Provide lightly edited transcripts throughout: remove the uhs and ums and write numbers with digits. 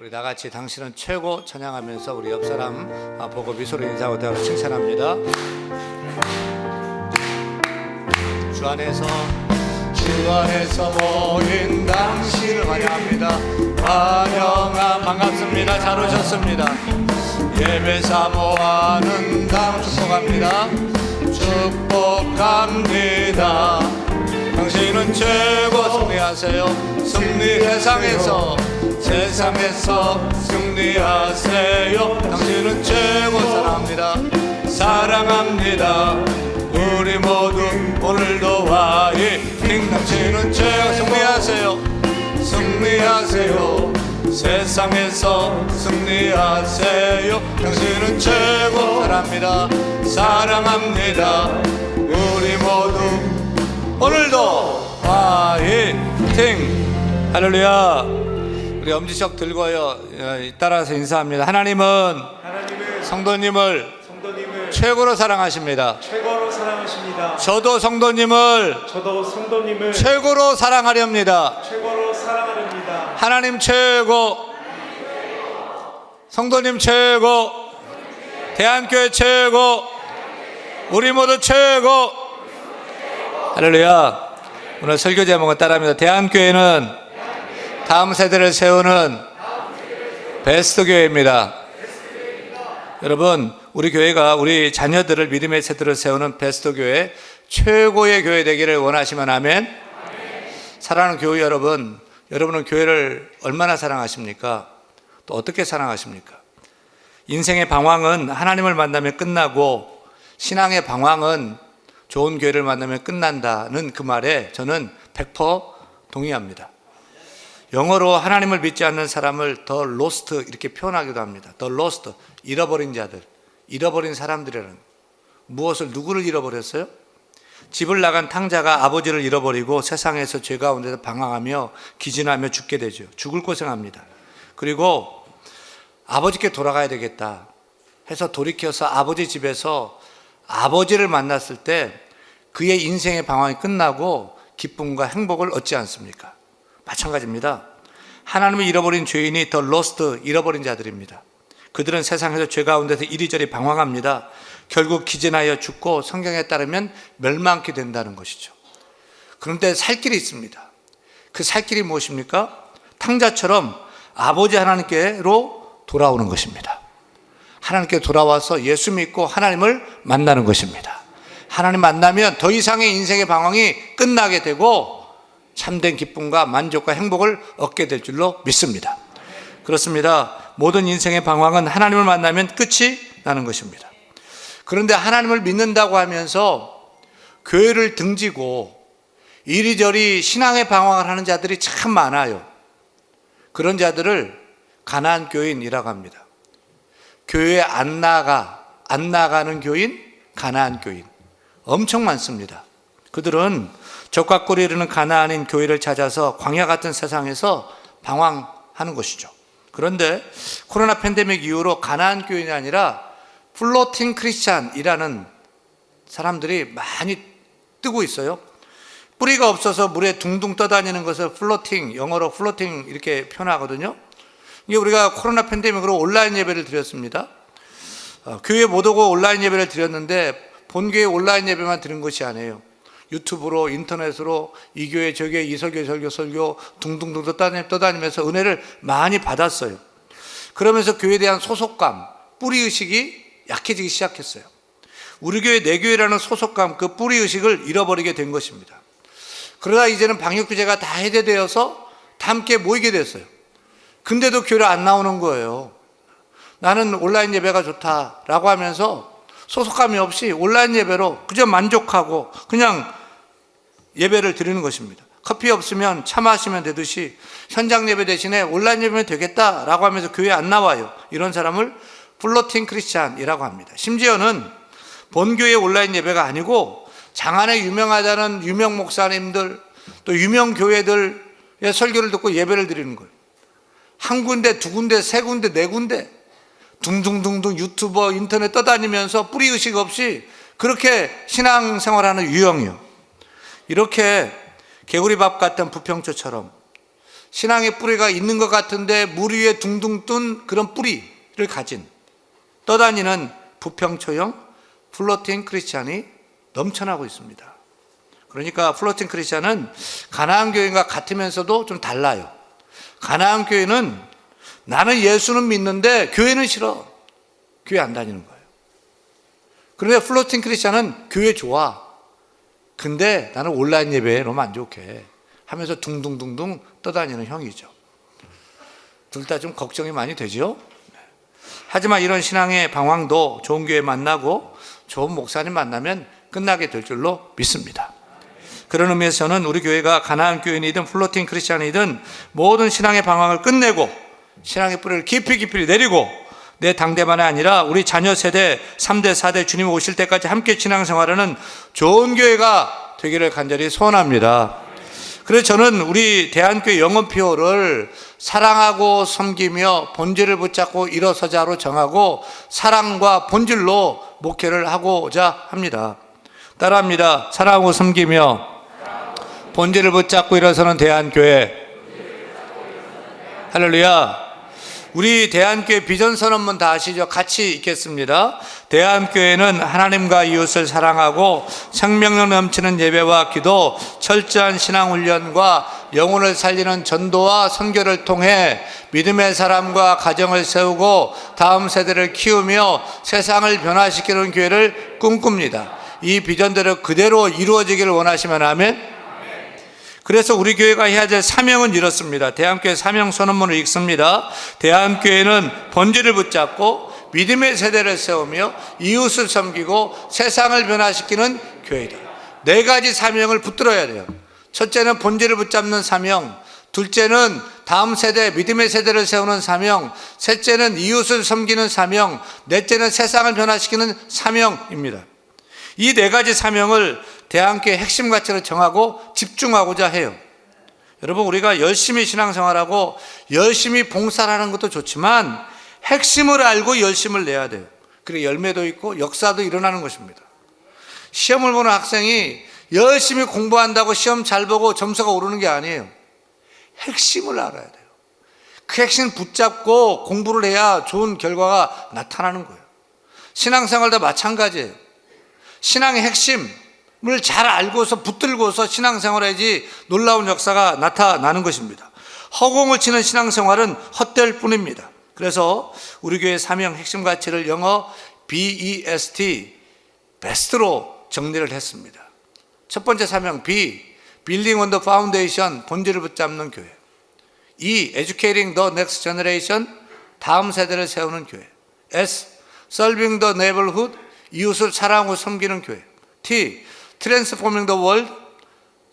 우리 다 같이 당신은 최고 찬양하면서 우리 옆 사람 보고 미소로 인사하고 대화로 칭찬합니다. 주 안에서 모인 당신을 환영합니다. 반갑습니다. 잘 오셨습니다. 예배 사모하는 당 축복합니다. 축복합니다. 당신은 최고 승리하세요. 세상에서 승리하세요. 당신은 최고 사랑합니다. 우리 모두 오늘도 화이팅. 당신은 최고 승리하세요. 세상에서 승리하세요. 당신은 최고 사랑합니다. 우리 모두 오늘도 화이팅. 할렐루야. 우리 엄지척 들고요. 따라서 인사합니다. 하나님은 성도님을 최고로 사랑하십니다. 저도 성도님을 최고로 사랑하렵니다. 하나님 최고, 성도님 최고, 대한교회 최고, 우리 모두 최고. 할렐루야. 오늘 설교 제목은 따라합니다. 대한교회는 다음 세대를 세우는 베스트 교회입니다. 여러분, 우리 교회가 우리 자녀들을 믿음의 세대로 세우는 베스트 교회, 최고의 교회 되기를 원하시면 아멘. 사랑하는 교회 여러분, 여러분은 교회를 얼마나 사랑하십니까? 또 어떻게 사랑하십니까? 인생의 방황은 하나님을 만나면 끝나고 신앙의 방황은 좋은 교회를 만나면 끝난다는 그 말에 저는 100% 동의합니다. 영어로 하나님을 믿지 않는 사람을 The Lost 이렇게 표현하기도 합니다. The Lost, 잃어버린 자들, 잃어버린 사람들이라는. 누구를 잃어버렸어요? 집을 나간 탕자가 아버지를 잃어버리고 세상에서 죄 가운데서 방황하며 기진하며 죽게 되죠. 죽을 고생합니다. 그리고 아버지께 돌아가야 되겠다 해서 돌이켜서 아버지 집에서 아버지를 만났을 때 그의 인생의 방황이 끝나고 기쁨과 행복을 얻지 않습니까? 마찬가지입니다. 하나님을 잃어버린 죄인이 더 로스트, 잃어버린 자들입니다. 그들은 세상에서 죄 가운데서 이리저리 방황합니다. 결국 기진하여 죽고 성경에 따르면 멸망케 된다는 것이죠. 그런데 살 길이 있습니다. 그 살 길이 무엇입니까? 탕자처럼 아버지 하나님께로 돌아오는 것입니다. 하나님께 돌아와서 예수 믿고 하나님을 만나는 것입니다. 하나님 만나면 더 이상의 인생의 방황이 끝나게 되고 참된 기쁨과 만족과 행복을 얻게 될 줄로 믿습니다. 그렇습니다. 모든 인생의 방황은 하나님을 만나면 끝이 나는 것입니다. 그런데 하나님을 믿는다고 하면서 교회를 등지고 이리저리 신앙의 방황을 하는 자들이 참 많아요. 그런 자들을 가나안 교인이라고 합니다. 교회에 안 나가는 교인, 가나안 교인 엄청 많습니다. 그들은 적과 꿀이 흐르는 가나안인 교회를 찾아서 광야 같은 세상에서 방황하는 것이죠. 그런데 코로나 팬데믹 이후로 가나안 교인이 아니라 플로팅 크리스찬이라는 사람들이 많이 뜨고 있어요. 뿌리가 없어서 물에 둥둥 떠다니는 것을 플로팅, 영어로 플로팅 이렇게 표현하거든요. 이게 우리가 코로나 팬데믹으로 온라인 예배를 드렸습니다. 교회 못 오고 온라인 예배를 드렸는데 본교회 온라인 예배만 드린 것이 아니에요. 유튜브로, 인터넷으로 이 교회 저 교회 이 설교 둥둥둥 떠다니면서 은혜를 많이 받았어요. 그러면서 교회에 대한 소속감, 뿌리의식이 약해지기 시작했어요. 우리 교회 내 교회라는 소속감, 그 뿌리의식을 잃어버리게 된 것입니다. 그러다 이제는 방역규제가 다 해제되어서 다 함께 모이게 됐어요. 근데도 교회를 안 나오는 거예요. 나는 온라인 예배가 좋다라고 하면서 소속감이 없이 온라인 예배로 그저 만족하고 그냥 예배를 드리는 것입니다. 커피 없으면 차 마시면 되듯이 현장 예배 대신에 온라인 예배면 되겠다라고 하면서 교회에 안 나와요. 이런 사람을 플로팅 크리스찬이라고 합니다. 심지어는 본교회 온라인 예배가 아니고 장안에 유명하다는 유명 목사님들 또 유명 교회들의 설교를 듣고 예배를 드리는 거예요. 한 군데, 두 군데, 세 군데, 네 군데 둥둥둥둥 유튜버, 인터넷 떠다니면서 뿌리의식 없이 그렇게 신앙생활하는 유형이요. 이렇게 개구리밥 같은 부평초처럼 신앙의 뿌리가 있는 것 같은데 물 위에 둥둥 뜬 그런 뿌리를 가진 떠다니는 부평초형 플로팅 크리스찬이 넘쳐나고 있습니다. 그러니까 플로팅 크리스찬은 가나안 교회가 같으면서도 좀 달라요. 가나안 교회는 나는 예수는 믿는데 교회는 싫어. 교회 안 다니는 거예요. 그런데 플로팅 크리스찬은 교회 좋아. 근데 나는 온라인 예배에 너무 안 좋게 하면서 둥둥둥둥 떠다니는 형이죠. 둘 다 좀 걱정이 많이 되죠. 하지만 이런 신앙의 방황도 좋은 교회 만나고 좋은 목사님 만나면 끝나게 될 줄로 믿습니다. 그런 의미에서는 우리 교회가 가나안 교인이든 플로팅 크리스찬이든 모든 신앙의 방황을 끝내고 신앙의 뿌리를 깊이 내리고 내 당대만이 아니라 우리 자녀 세대 3대 4대 주님 오실 때까지 함께 신앙생활하는 좋은 교회가 되기를 간절히 소원합니다. 그래서 저는 우리 대한교회 영혼표를 사랑하고 섬기며 본질을 붙잡고 일어서자로 정하고 사랑과 본질로 목회를 하고자 합니다. 따라합니다. 사랑하고 섬기며 본질을 붙잡고 일어서는 대한교회. 할렐루야. 우리 대한교회 비전선언문 다 아시죠? 같이 읽겠습니다. 대한교회는 하나님과 이웃을 사랑하고 생명력 넘치는 예배와 기도, 철저한 신앙훈련과 영혼을 살리는 전도와 선교를 통해 믿음의 사람과 가정을 세우고 다음 세대를 키우며 세상을 변화시키는 교회를 꿈꿉니다. 이 비전대로 그대로 이루어지기를 원하시면 아멘. 그래서 우리 교회가 해야 될 사명은 이렇습니다. 대한교회 사명 선언문을 읽습니다. 대한교회는 본질을 붙잡고 믿음의 세대를 세우며 이웃을 섬기고 세상을 변화시키는 교회다. 4가지 사명을 붙들어야 돼요. 첫째는 본질을 붙잡는 사명, 둘째는 다음 세대, 믿음의 세대를 세우는 사명, 셋째는 이웃을 섬기는 사명, 넷째는 세상을 변화시키는 사명입니다. 이 4가지 사명을 대한교회 핵심 가치로 정하고 집중하고자 해요. 여러분, 우리가 열심히 신앙생활하고 열심히 봉사를 하는 것도 좋지만 핵심을 알고 열심을 내야 돼요. 그리고 열매도 있고 역사도 일어나는 것입니다. 시험을 보는 학생이 열심히 공부한다고 시험 잘 보고 점수가 오르는 게 아니에요. 핵심을 알아야 돼요. 그 핵심 붙잡고 공부를 해야 좋은 결과가 나타나는 거예요. 신앙생활도 마찬가지예요. 신앙의 핵심을 잘 알고서 붙들고서 신앙생활해야지 놀라운 역사가 나타나는 것입니다. 허공을 치는 신앙생활은 헛될 뿐입니다. 그래서 우리 교회 사명 핵심 가치를 영어 BEST, best로 정리를 했습니다. 첫 번째 사명 B, Building on the Foundation, 본질을 붙잡는 교회. E, Educating the Next Generation, 다음 세대를 세우는 교회. S, Serving the Neighborhood, 이웃을 사랑하고 섬기는 교회. T, Transforming the World,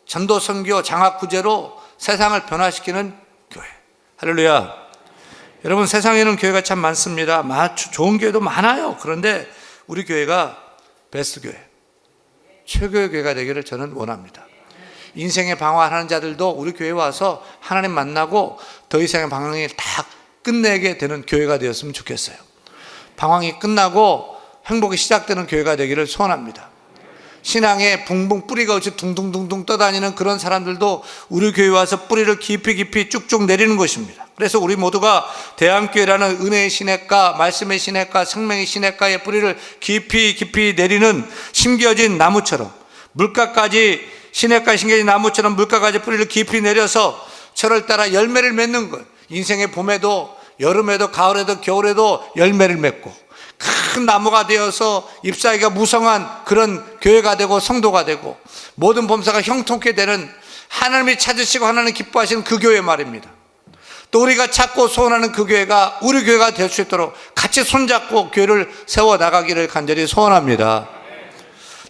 전도 선교 장학 구제로 세상을 변화시키는 교회. 할렐루야. 여러분, 세상에는 교회가 참 많습니다. 좋은 교회도 많아요. 그런데 우리 교회가 베스트 교회, 최고의 교회가 되기를 저는 원합니다. 인생의 방황하는 자들도 우리 교회에 와서 하나님 만나고 더 이상의 방황을 다 끝내게 되는 교회가 되었으면 좋겠어요. 방황이 끝나고 행복이 시작되는 교회가 되기를 소원합니다. 신앙에 붕붕 뿌리가 없이 둥둥둥둥 떠다니는 그런 사람들도 우리 교회에 와서 뿌리를 깊이 쭉쭉 내리는 것입니다. 그래서 우리 모두가 대한교회라는 은혜의 시냇가, 말씀의 시냇가, 생명의 시냇가의 뿌리를 깊이 내리는 심겨진 나무처럼, 물가까지 시냇가에 심겨진 나무처럼 물가까지 뿌리를 깊이 내려서 철을 따라 열매를 맺는 것. 인생의 봄에도 여름에도 가을에도 겨울에도 열매를 맺고 큰 나무가 되어서 잎사귀가 무성한 그런 교회가 되고 성도가 되고 모든 범사가 형통케 되는, 하나님이 찾으시고 하나님 기뻐하시는 그 교회 말입니다. 또 우리가 찾고 소원하는 그 교회가 우리 교회가 될 수 있도록 같이 손잡고 교회를 세워나가기를 간절히 소원합니다.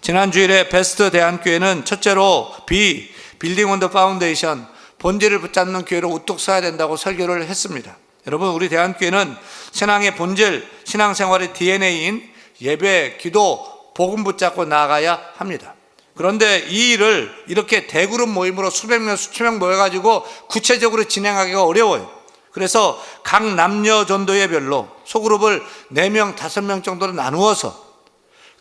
지난 주일에 베스트 대한교회는 첫째로 B, Building on the Foundation, 본질을 붙잡는 교회로 우뚝 서야 된다고 설교를 했습니다. 여러분, 우리 대한교회는 신앙의 본질, 신앙생활의 DNA인 예배, 기도, 복음 붙잡고 나아가야 합니다. 그런데 이 일을 이렇게 대그룹 모임으로 수백 명, 수천 명 모여가지고 구체적으로 진행하기가 어려워요. 그래서 각 남녀 전도회별로 소그룹을 4명, 5명 정도로 나누어서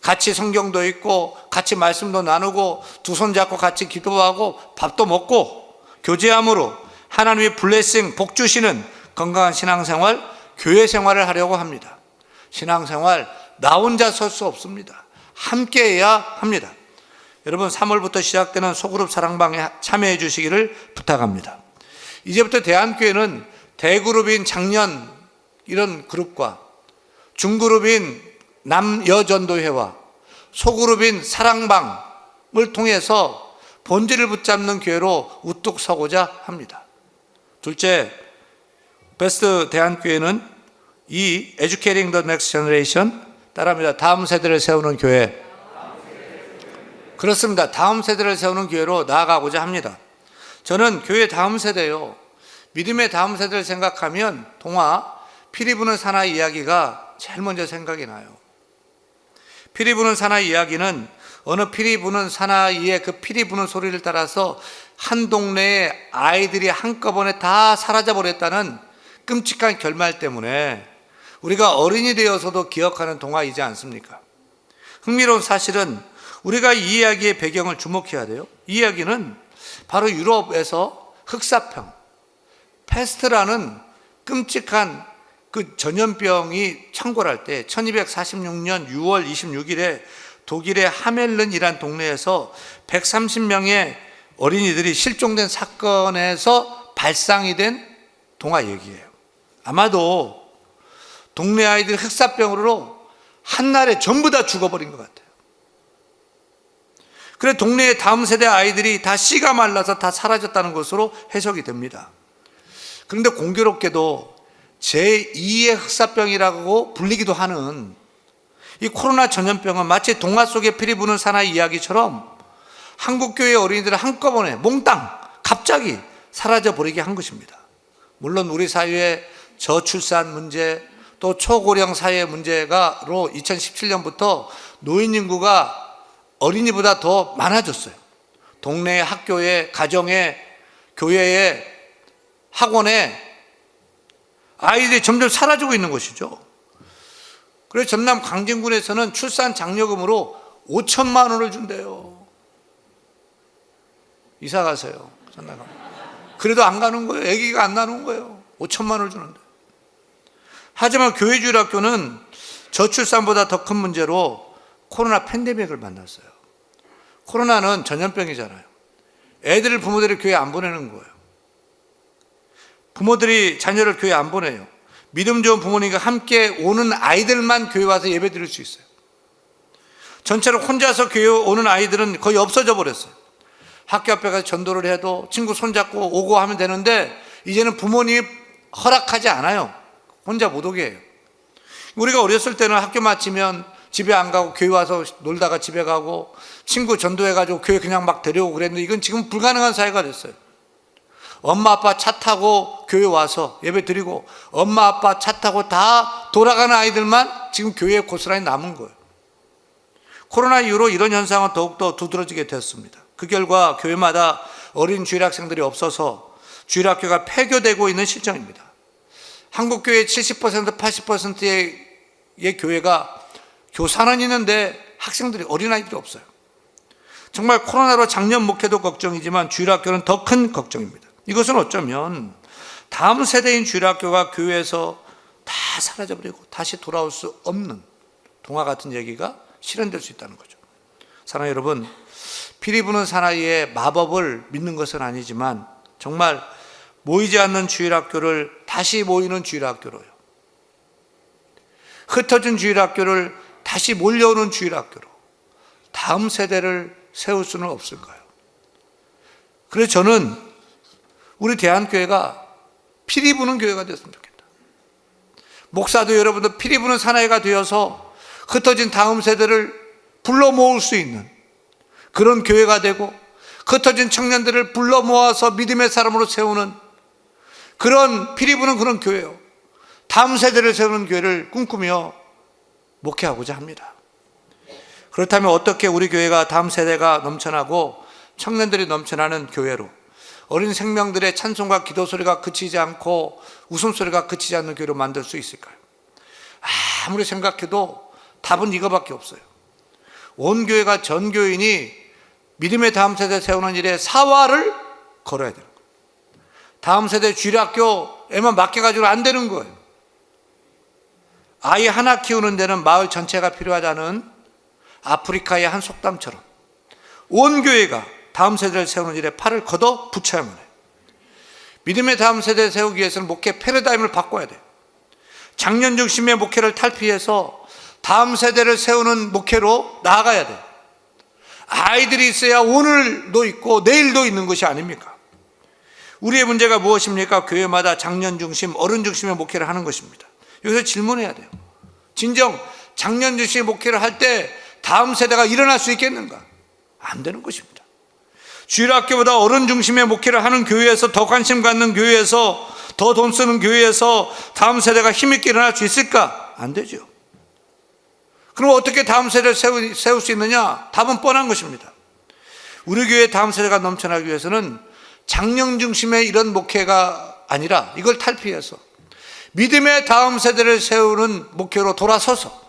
같이 성경도 읽고 같이 말씀도 나누고 두 손 잡고 같이 기도하고 밥도 먹고 교제함으로 하나님의 블레싱, 복 주시는 건강한 신앙생활, 교회 생활을 하려고 합니다. 신앙생활 나 혼자 설 수 없습니다. 함께 해야 합니다. 여러분 3월부터 시작되는 소그룹 사랑방에 참여해 주시기를 부탁합니다. 이제부터 대한교회는 대그룹인 장년 이런 그룹과 중그룹인 남여전도회와 소그룹인 사랑방을 통해서 본질을 붙잡는 교회로 우뚝 서고자 합니다. 둘째, 베스트 대한교회는 이 Educating the Next Generation, 따라합니다. 다음 세대를 세우는 교회. 그렇습니다. 다음 세대를 세우는 교회로 나아가고자 합니다. 저는 교회 다음 세대요, 믿음의 다음 세대를 생각하면 동화 피리 부는 사나이 이야기가 제일 먼저 생각이 나요. 피리 부는 사나이 이야기는 어느 피리 부는 사나이의 그 피리 부는 소리를 따라서 한 동네의 아이들이 한꺼번에 다 사라져버렸다는 끔찍한 결말 때문에 우리가 어른이 되어서도 기억하는 동화이지 않습니까? 흥미로운 사실은 우리가 이 이야기의 배경을 주목해야 돼요. 이 이야기는 바로 유럽에서 흑사병, 패스트라는 끔찍한 그 전염병이 창궐할 때 1246년 6월 26일에 독일의 하멜른이란 동네에서 130명의 어린이들이 실종된 사건에서 발상이 된 동화 얘기예요. 아마도 동네 아이들 흑사병으로 한날에 전부 다 죽어버린 것 같아요. 그래 동네의 다음 세대 아이들이 다 씨가 말라서 다 사라졌다는 것으로 해석이 됩니다. 그런데 공교롭게도 제2의 흑사병이라고 불리기도 하는 이 코로나 전염병은 마치 동화 속에 피리 부는 사나이 이야기처럼 한국교회 어린이들을 한꺼번에 몽땅 갑자기 사라져버리게 한 것입니다. 물론 우리 사회의 저출산 문제, 또 초고령 사회 문제가로 2017년부터 노인 인구가 어린이보다 더 많아졌어요. 동네 학교에, 가정에, 교회에, 학원에 아이들이 점점 사라지고 있는 것이죠. 그래서 전남 광진군에서는 출산 장려금으로 5천만 원을 준대요. 이사 가세요. 전남. 그래도 안 가는 거예요. 아기가 안 나는 거예요. 5천만 원을 주는데. 하지만 교회주일학교는 저출산보다 더 큰 문제로 코로나 팬데믹을 만났어요. 코로나는 전염병이잖아요. 애들을 부모들이 교회 안 보내는 거예요. 부모들이 자녀를 교회 안 보내요. 믿음 좋은 부모님과 함께 오는 아이들만 교회 와서 예배 드릴 수 있어요. 전체로 혼자서 교회 오는 아이들은 거의 없어져 버렸어요. 학교 앞에 가서 전도를 해도 친구 손잡고 오고 하면 되는데 이제는 부모님이 허락하지 않아요. 혼자 못 오게 해요. 우리가 어렸을 때는 학교 마치면 집에 안 가고 교회 와서 놀다가 집에 가고 친구 전도해가지고 교회 그냥 막 데려오고 그랬는데 이건 지금 불가능한 사회가 됐어요. 엄마 아빠 차 타고 교회 와서 예배 드리고 엄마 아빠 차 타고 다 돌아가는 아이들만 지금 교회에 고스란히 남은 거예요. 코로나 이후로 이런 현상은 더욱더 두드러지게 됐습니다. 그 결과 교회마다 어린 주일학생들이 없어서 주일학교가 폐교되고 있는 실정입니다. 한국교회 70% 80%의 교회가 교사는 있는데 학생들이 어린아이들이 없어요. 정말 코로나로 작년 목회도 걱정이지만 주일학교는 더 큰 걱정입니다. 이것은 어쩌면 다음 세대인 주일학교가 교회에서 다 사라져버리고 다시 돌아올 수 없는 동화 같은 얘기가 실현될 수 있다는 거죠. 사랑하는 여러분, 피리 부는 사나이의 마법을 믿는 것은 아니지만 정말 모이지 않는 주일학교를 다시 모이는 주일학교로요, 흩어진 주일학교를 다시 몰려오는 주일학교로 다음 세대를 세울 수는 없을까요? 그래서 저는 우리 대한교회가 피리 부는 교회가 됐으면 좋겠다. 목사도 여러분도 피리 부는 사나이가 되어서 흩어진 다음 세대를 불러 모을 수 있는 그런 교회가 되고 흩어진 청년들을 불러 모아서 믿음의 사람으로 세우는 그런 피리 부는 그런 교회요, 다음 세대를 세우는 교회를 꿈꾸며 목회하고자 합니다. 그렇다면 어떻게 우리 교회가 다음 세대가 넘쳐나고 청년들이 넘쳐나는 교회로, 어린 생명들의 찬송과 기도 소리가 그치지 않고 웃음소리가 그치지 않는 교회로 만들 수 있을까요? 아무리 생각해도 답은 이거밖에 없어요. 온 교회가 전 교인이 믿음의 다음 세대 세우는 일에 사활을 걸어야 돼요. 다음 세대 주일학교에만 맡겨가지고 안 되는 거예요. 아이 하나 키우는 데는 마을 전체가 필요하다는 아프리카의 한 속담처럼 온 교회가 다음 세대를 세우는 일에 팔을 걷어 붙여야만 해요. 믿음의 다음 세대를 세우기 위해서는 목회 패러다임을 바꿔야 돼요. 장년 중심의 목회를 탈피해서 다음 세대를 세우는 목회로 나아가야 돼요. 아이들이 있어야 오늘도 있고 내일도 있는 것이 아닙니까? 우리의 문제가 무엇입니까? 교회마다 장년 중심, 어른 중심의 목회를 하는 것입니다. 여기서 질문해야 돼요. 진정 장년 중심의 목회를 할 때 다음 세대가 일어날 수 있겠는가? 안 되는 것입니다. 주일학교보다 어른 중심의 목회를 하는 교회에서, 더 관심 갖는 교회에서, 더 돈 쓰는 교회에서 다음 세대가 힘있게 일어날 수 있을까? 안 되죠. 그럼 어떻게 다음 세대를 세울 수 있느냐? 답은 뻔한 것입니다. 우리 교회 다음 세대가 넘쳐나기 위해서는 장년 중심의 이런 목회가 아니라 이걸 탈피해서 믿음의 다음 세대를 세우는 목회로 돌아서서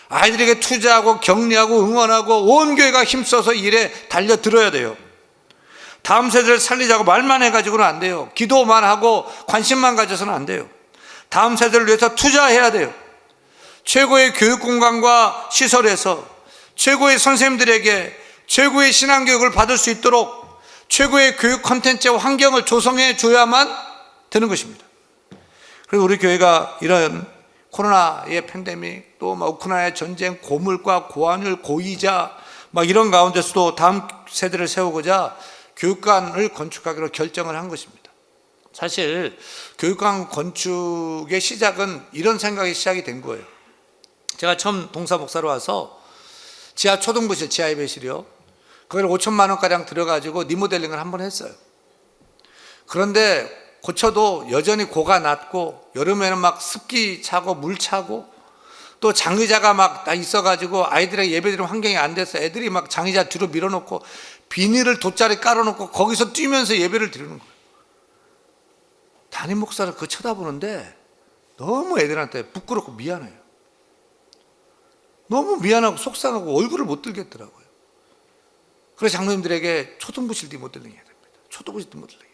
아이들에게 투자하고 격려하고 응원하고 온 교회가 힘써서 일에 달려들어야 돼요. 다음 세대를 살리자고 말만 해가지고는 안 돼요. 기도만 하고 관심만 가져서는 안 돼요. 다음 세대를 위해서 투자해야 돼요. 최고의 교육공간과 시설에서 최고의 선생님들에게 최고의 신앙교육을 받을 수 있도록 최고의 교육 콘텐츠와 환경을 조성해 줘야만 되는 것입니다. 그래서 우리 교회가 이런 코로나의 팬데믹, 또 우크라이나의 전쟁, 고물가, 고환율, 고이자 이런 가운데서도 다음 세대를 세우고자 교육관을 건축하기로 결정을 한 것입니다. 사실 교육관 건축의 시작은 이런 생각이 시작이 된 거예요. 제가 처음 동사 목사로 와서 지하 초등부실, 지하 예배실이요, 거기를 5천만 원가량 들어가지고 리모델링을 한번 했어요. 그런데 고쳐도 여전히 고가 낮고 여름에는 막 습기 차고 물 차고 또 장의자가 막 다 있어가지고 아이들에게 예배드리는 환경이 안 돼서 애들이 막 장의자 뒤로 밀어놓고 비닐을 돗자리 깔아놓고 거기서 뛰면서 예배를 드리는 거예요. 담임 목사를 그거 쳐다보는데 너무 애들한테 부끄럽고 미안해요. 너무 미안하고 속상하고 얼굴을 못 들겠더라고요. 그래서 장로님들에게 초등부실 리모델링 해야 됩니다. 초등부실 리모델링.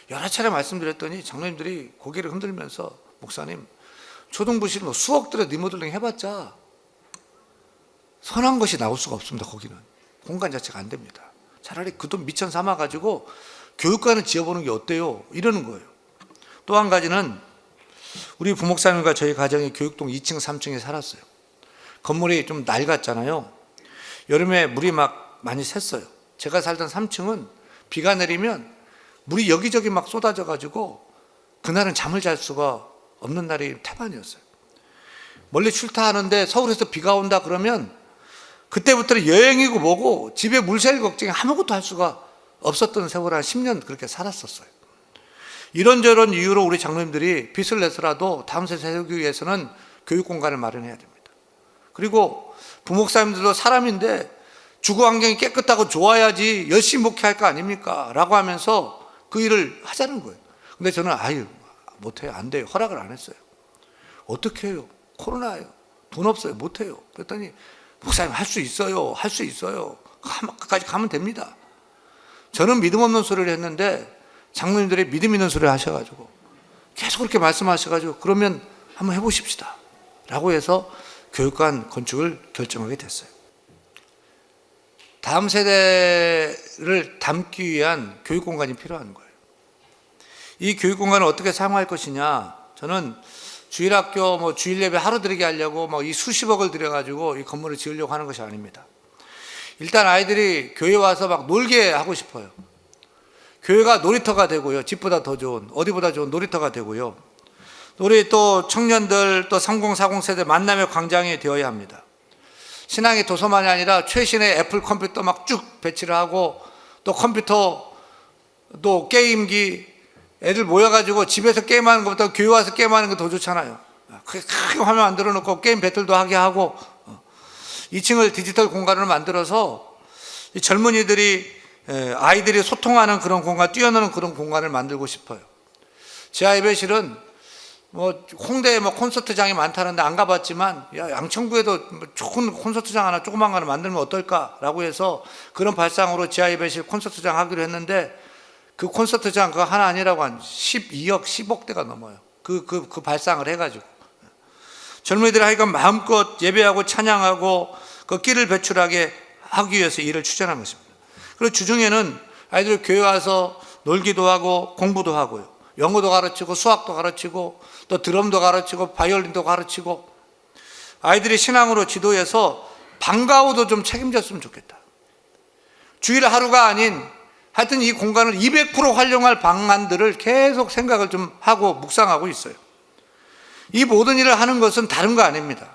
여러 차례 말씀드렸더니 장로님들이 고개를 흔들면서 목사님, 초등부실 수억 들여 리모델링 해봤자 선한 것이 나올 수가 없습니다. 거기는 공간 자체가 안 됩니다. 차라리 그 돈 미천 삼아가지고 교육관을 지어보는 게 어때요? 이러는 거예요. 또 한 가지는 우리 부목사님과 저희 가정이 교육동 2층 3층에 살았어요. 건물이 좀 낡았잖아요. 여름에 물이 막 많이 샜어요. 제가 살던 3층은 비가 내리면 물이 여기저기 막 쏟아져 가지고 그날은 잠을 잘 수가 없는 날이 태반이었어요. 멀리 출타하는데 서울에서 비가 온다 그러면 그때부터는 여행이고 뭐고 집에 물 샐 걱정이 아무것도 할 수가 없었던 세월 한 10년 그렇게 살았었어요. 이런저런 이유로 우리 장로님들이 빚을 내서라도 다음 세대 세우기 위해서는 교육 공간을 마련해야 됩니다. 그리고 부목사님들도 사람인데 주거 환경이 깨끗하고 좋아야지 열심히 목회할 거 아닙니까? 라고 하면서 그 일을 하자는 거예요. 근데 저는 못해요. 안 돼요. 허락을 안 했어요. 어떻게 해요? 코로나예요. 돈 없어요. 못해요. 그랬더니 목사님 할 수 있어요. 할 수 있어요. 끝까지 가면 됩니다. 저는 믿음 없는 소리를 했는데 장로님들이 믿음 있는 소리를 하셔가지고 계속 그렇게 말씀하셔가지고 그러면 한번 해보십시다 라고 해서 교육관 건축을 결정하게 됐어요. 다음 세대를 담기 위한 교육 공간이 필요한 거예요. 이 교육 공간을 어떻게 사용할 것이냐, 저는 주일학교 주일 예배 하루 드리게 하려고 이 수십억을 들여가지고 이 건물을 지으려고 하는 것이 아닙니다. 일단 아이들이 교회 와서 막 놀게 하고 싶어요. 교회가 놀이터가 되고요. 집보다 더 좋은, 어디보다 좋은 놀이터가 되고요. 우리 또 청년들 또 3040 세대 만남의 광장이 되어야 합니다. 신앙의 도서만이 아니라 최신의 애플 컴퓨터 막 쭉 배치를 하고 또 컴퓨터 또 게임기 애들 모여가지고 집에서 게임하는 것보다 교회 와서 게임하는 게 더 좋잖아요. 크게 화면 만들어 놓고 게임 배틀도 하게 하고 2층을 디지털 공간으로 만들어서 이 젊은이들이 아이들이 소통하는 그런 공간, 뛰어노는 그런 공간을 만들고 싶어요. 지하 예배실은 홍대에 콘서트장이 많다는데 안 가봤지만 양천구에도 좋은 콘서트장 하나 조그만 거 하나 만들면 어떨까라고 해서 그런 발상으로 지하 예배실 콘서트장 하기로 했는데 그 콘서트장 그거 하나 아니라고 한 12억, 10억대가 넘어요. 그 발상을 해가지고. 젊은이들이 하여간 마음껏 예배하고 찬양하고 그 끼를 배출하게 하기 위해서 일을 추진한 것입니다. 그리고 주중에는 아이들 교회 와서 놀기도 하고 공부도 하고요. 영어도 가르치고 수학도 가르치고 또 드럼도 가르치고 바이올린도 가르치고 아이들이 신앙으로 지도해서 방과후도 좀 책임졌으면 좋겠다. 주일 하루가 아닌 하여튼 이 공간을 200% 활용할 방안들을 계속 생각을 좀 하고 묵상하고 있어요. 이 모든 일을 하는 것은 다른 거 아닙니다.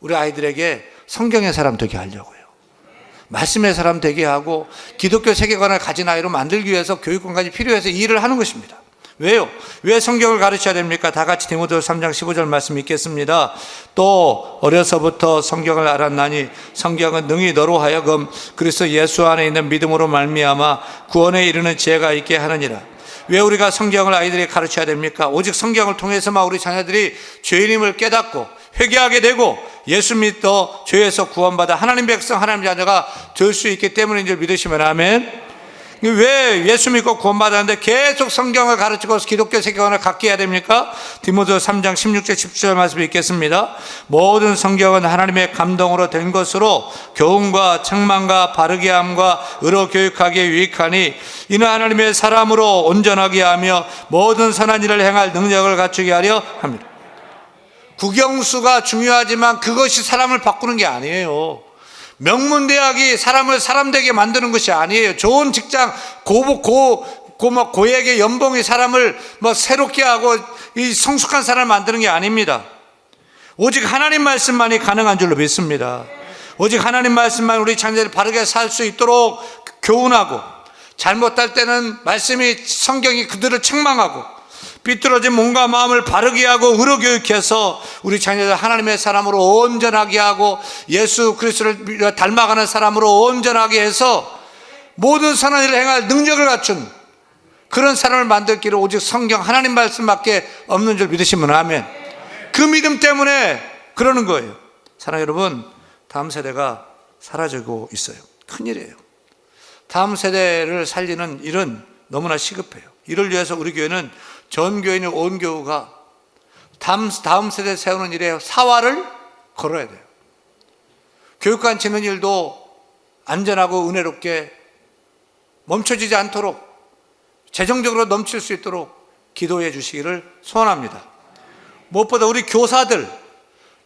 우리 아이들에게 성경의 사람 되게 하려고요. 말씀의 사람 되게 하고 기독교 세계관을 가진 아이로 만들기 위해서 교육공간이 필요해서 이 일을 하는 것입니다. 왜요? 왜 성경을 가르쳐야 됩니까? 다 같이 디모데후서 3장 15절 말씀 읽겠습니다. 또 어려서부터 성경을 알았나니 성경은 능히 너로 하여금 그리스도 예수 안에 있는 믿음으로 말미암아 구원에 이르는 지혜가 있게 하느니라. 왜 우리가 성경을 아이들에게 가르쳐야 됩니까? 오직 성경을 통해서만 우리 자녀들이 죄인임을 깨닫고 회개하게 되고 예수 믿어 죄에서 구원받아 하나님 백성 하나님 자녀가 될 수 있기 때문인 줄 믿으시면 아멘. 왜 예수 믿고 구원받았는데 계속 성경을 가르치고 기독교 세계관을 갖게 해야 됩니까? 디모데후서 3장 16절 17절 말씀 읽겠습니다. 모든 성경은 하나님의 감동으로 된 것으로 교훈과 책망과 바르게 함과 의로 교육하기에 유익하니 이는 하나님의 사람으로 온전하게 하며 모든 선한 일을 행할 능력을 갖추게 하려 합니다. 국영수가 중요하지만 그것이 사람을 바꾸는 게 아니에요. 명문대학이 사람을 사람되게 만드는 것이 아니에요. 좋은 직장, 고액의 연봉이 사람을 새롭게 하고 이 성숙한 사람을 만드는 게 아닙니다. 오직 하나님 말씀만이 가능한 줄로 믿습니다. 오직 하나님 말씀만 우리 자녀들이 바르게 살 수 있도록 교훈하고 잘못할 때는 말씀이 성경이 그들을 책망하고 삐뚤어진 몸과 마음을 바르게 하고 의로 교육해서 우리 자녀들 하나님의 사람으로 온전하게 하고 예수 그리스도를 닮아가는 사람으로 온전하게 해서 모든 선한 일을 행할 능력을 갖춘 그런 사람을 만들 길은 오직 성경 하나님 말씀밖에 없는 줄 믿으시면 아멘. 그 믿음 때문에 그러는 거예요. 사랑하는 여러분, 다음 세대가 사라지고 있어요. 큰일이에요. 다음 세대를 살리는 일은 너무나 시급해요. 이를 위해서 우리 교회는 전 교인의 온 교우가 다음 세대 세우는 일에 사활을 걸어야 돼요. 교육관 짓는 일도 안전하고 은혜롭게 멈춰지지 않도록 재정적으로 넘칠 수 있도록 기도해 주시기를 소원합니다. 무엇보다 우리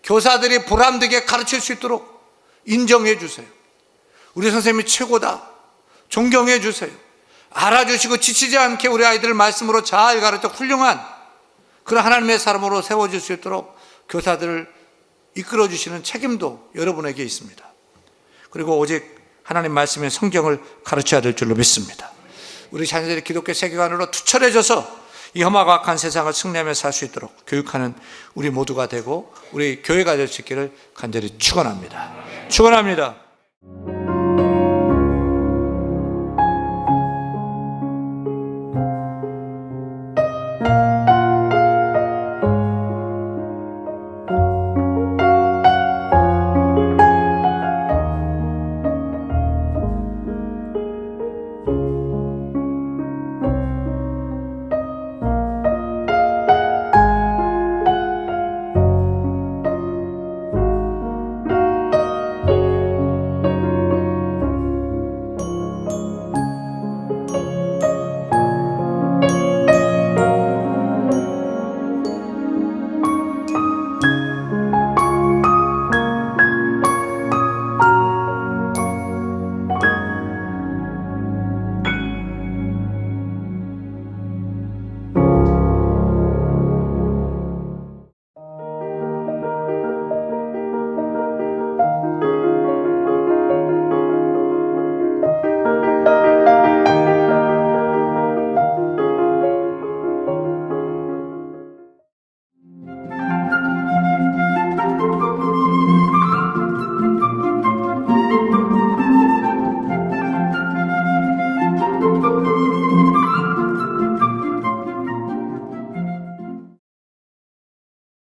교사들이 보람되게 가르칠 수 있도록 인정해 주세요. 우리 선생님이 최고다. 존경해 주세요. 알아주시고 지치지 않게 우리 아이들을 말씀으로 잘 가르쳐 훌륭한 그런 하나님의 사람으로 세워질 수 있도록 교사들을 이끌어 주시는 책임도 여러분에게 있습니다. 그리고 오직 하나님 말씀의 성경을 가르쳐야 될 줄로 믿습니다. 우리 자녀들이 기독교 세계관으로 투철해져서 이 험하고 악한 세상을 승리하며 살 수 있도록 교육하는 우리 모두가 되고 우리 교회가 될 수 있기를 간절히 축원합니다. 축원합니다.